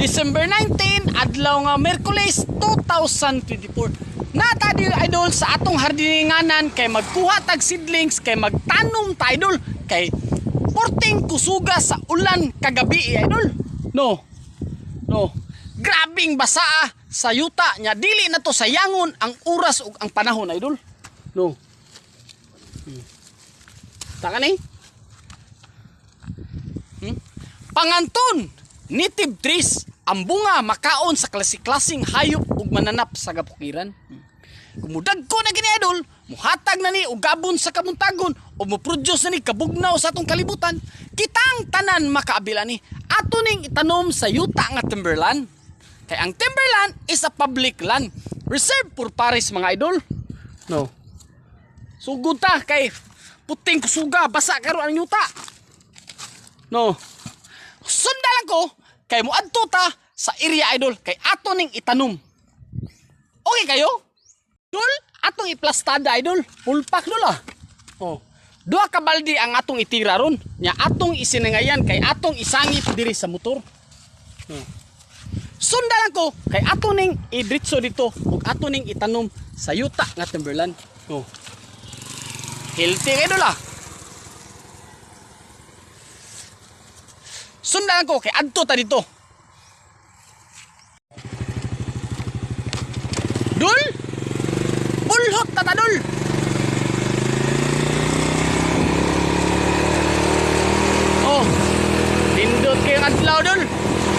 December 19, adlaw nga Miyerkules 2024. Nata di idol sa atong hardininganan kay magkuha tag seedlings kay magtanom ta idol kay porting kusuga sa ulan kagabi idol. No. Grabing basa sa yuta nya dili na to sayangon ang oras ug ang panahon idol. No. Taka ni. Panganton, native trees, ang bunga makaon sa klase-klaseng hayop ug mananap sa kabukiran. Kumudag ko na gini idol, muhatag na ni og gabon sa kamuntagon o mo-produce na ni kabugnaw sa atong kalibutan. Kitang tanan makaabila ni ato ning itanom sa yuta nga timberland. Kay ang timberland is a public land, reserved for paris mga idol. No. Sugod ta kay puting kusuga basa karon ang yuta. No. Sundalan ko kay moadto ta sa area idol kay ato ning itanom. Okay kayo? Dul, atong iplastada idol. Full pack dul ah. Oh. Duha ka baldi ang atong itira ron. Nya atong isinangayan kay atong isangit diri sa motor. Sundalan ko kay ato ning idritso dito ug ato ning itanom sa yuta nga timberland. Oh. Healthy idol ah. Sundan ko kay adto ta dito. Dul? Bulhot ta dul. Oh. Nindot kay adlaw dul.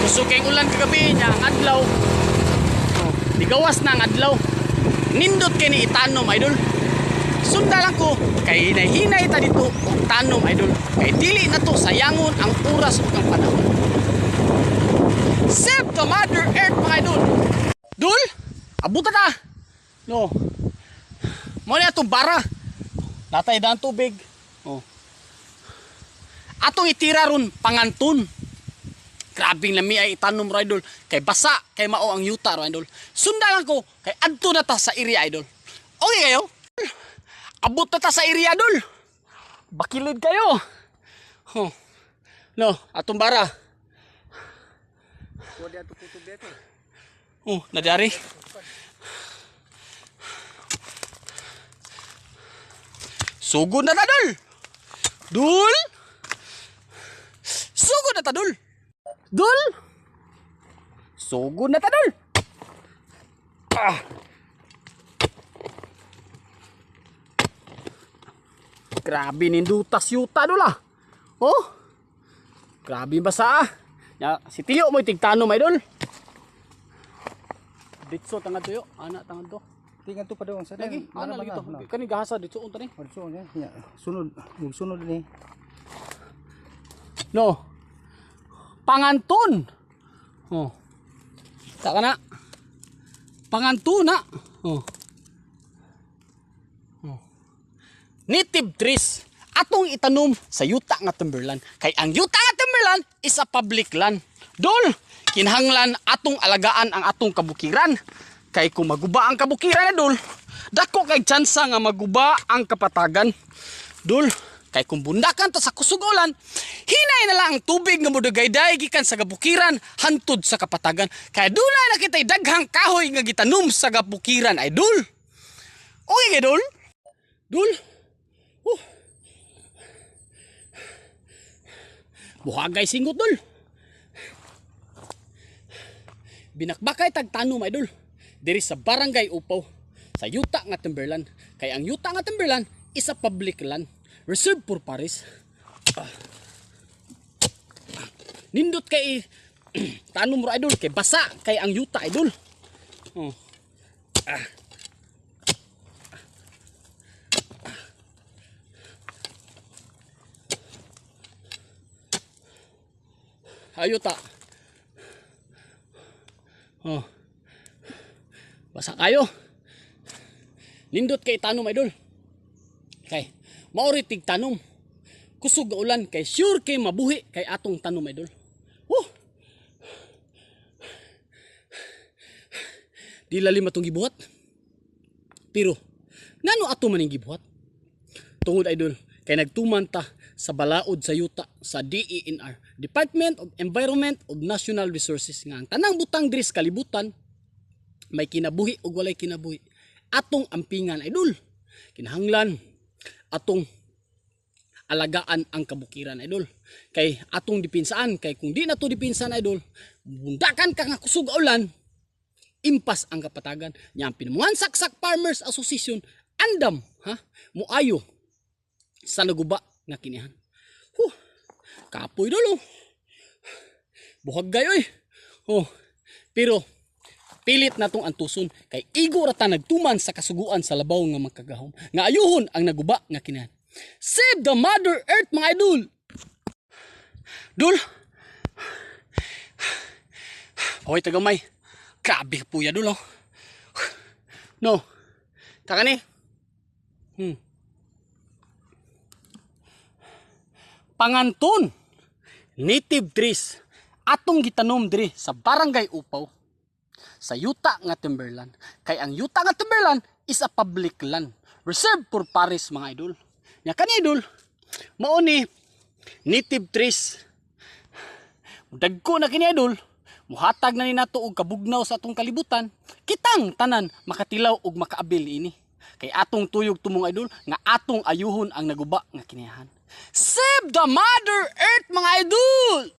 Kusog kay ulan kagabi nya ang adlaw. Oh, digawas na ang adlaw. Nindot kay ni itanom idol. Sundalan ko kay nahinay ta dito og tanom idol kay dili na to sayangon ang oras ug ang panahon. Save the mother earth mga idol. Dul, abuta ta. No. Mo ni atong bara. Natay daan tubig. Oh. Atong itira ron panganton. Grabing lami ay itanom ro idol kay basa kay mao ang yuta ro idol. Sundalan ko kay adto na ta sa area idol. Okay kayo? Abot na ta sa area dol. Bakilid kayo. Oh. No, atong bara. Oh, nadari. Sugod na ta dol. Dul. Sugod na ta dol. Dul. Sugod na ta dol. Ah. Grabe nindutas yuta dula. Oh. Grabe basa. Ya, si Tiyo mo tigtanom idol. Ditso tangad tuyo, ana tangad to. Tingad to pa daw sa lagi. Ana lagi to. Kani gahasa ditso unta ni. Ditso nya. Sunod, sunod ni. No. Panganton. Oh. Taka na. Panganton na. Oh. Native trees atong itanom sa yuta nga timberland kay ang yuta nga timberland is a public land. Dol, kinahanglan atong alagaan ang atong kabukiran kay kung maguba ang kabukiran na dol, dako kay tsansa nga maguba ang kapatagan. Dol, kay kung bundakan ta sa kusog ulan, hinay na lang ang tubig nga modagayday gikan sa kabukiran hantud sa kapatagan. Kay dunay na kitay daghang kahoy nga gitanom sa kabukiran ay dol. Okay kay dol? Dol. Buhagay singot dol. Binakbakay tagtanom idol diri sa barangay Upaw sa yuta nga timberland kay ang yuta nga timberland is a public land reserved for paris. Nindot kay tanom ro idol kay basa kay ang yuta idol. Oh. Ayuta. Oh. Basa kayo. Nindot kay tanom idol. Kay maori tig tanom. Kusog nga ulan kay sure kay mabuhi kay atong tanom idol. Oh. Di lalim atong gibuhat. Pero ngano ato man ning gibuhat? Tungod idol kay nagtuman ta sa balaod sa yuta sa DENR, Department of Environment of National Resources, nga ang tanang butang diri sa kalibutan may kinabuhi ug walay kinabuhi. Atong ampingan idol. Kinahanglan atong alagaan ang kabukiran idol. Kay atong dipinsaan, kay kung di na to dipinsan idol, bundakan ka nga kusog ulan, impas ang kapatagan. Nya ang Pinumungan Saksak Farmers Association andam muayo sa naguba nga kinihan. Kapoy dolo. Buhag gayoy. Pero pilit natong antuson kay igo ra ta nagtuman sa kasuguan sa labaw nga magkagahom. Nga ayuhon ang naguba nga kinihan. Save the Mother Earth mga idol. Dul. Hoy tagamay. Grabe puya dul oh. No. Taka ni. Panganton native trees atong gitanom diri sa Barangay Upaw sa yuta nga timberland. Kay ang yuta nga timberland is a public land reserved for paris mga idol. Nya kani idol mao ni native trees. Dagko na kini idol, muhatag na ni nato og kabugnaw sa atong kalibutan. Kitang tanan makatilaw og makaabil ini. Kay atong tuyog tumong idol nga atong ayuhon ang naguba nga kiniyahan. Save the Mother Earth mga idol!